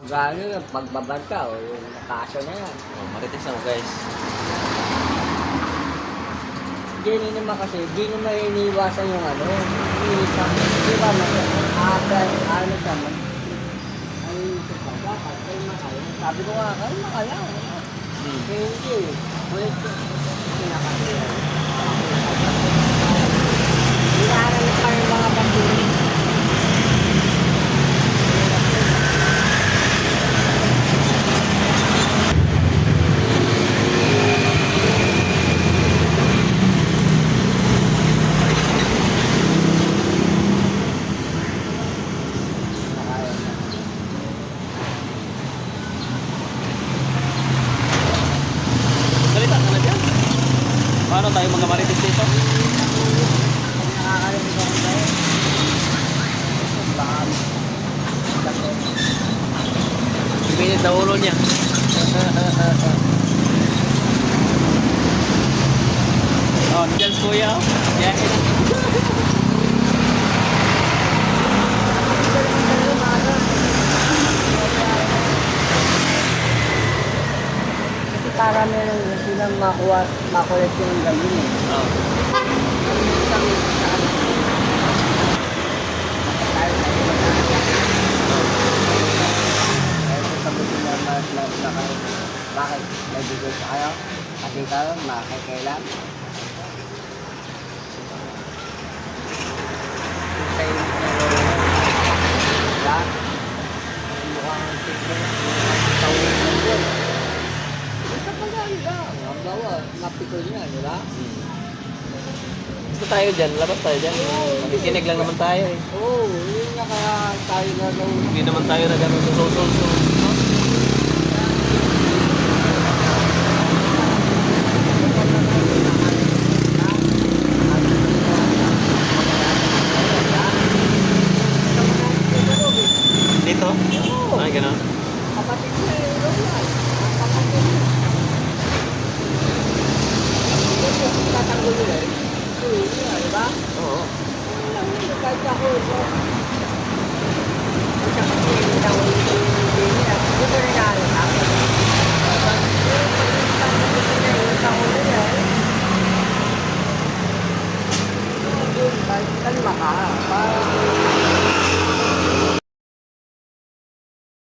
Gano'n, pagbabad ka, o yung kaso na yan. Oh, marites na mo guys. Hindi naman kasi, hindi naman iniiwasan yung ano, iniiwasan. Di ba, ano siya, ano siya, dapat, kayo makaya. Sabi ko nga, kayo makaya. Kaya hindi, ulit ko, pinakasaya. Hinahanap pa yung mga bandili. Salita ka na dyan. Paano tayo mga marites dito? Nakakarinig ako tayo. Baka, Ibinit na ulo niya. Oh, dyan kuya. Yeah. kasi para meron silang makulit yung gawin eh. Oh. Bakit? May bigay pa kayo? Kasi kayo, makakailan? Kayo diba? Mukhang tigil. Tawin mo yun. Ito pa lang lang. Ang bawa, napikol niya, di ba? Gusto tayo dyan. Labas tayo dyan. Makikinig lang naman tayo eh. Oo, yun nga kaya tayo na daw. Hindi naman tayo na gano'n so. Dito? Ay, gano'n. Kapatid niya eh, Roland. Kapatid niya. Tatanggol nila eh. Uy, di ba? Oo. Ano lang yun, kahit ako,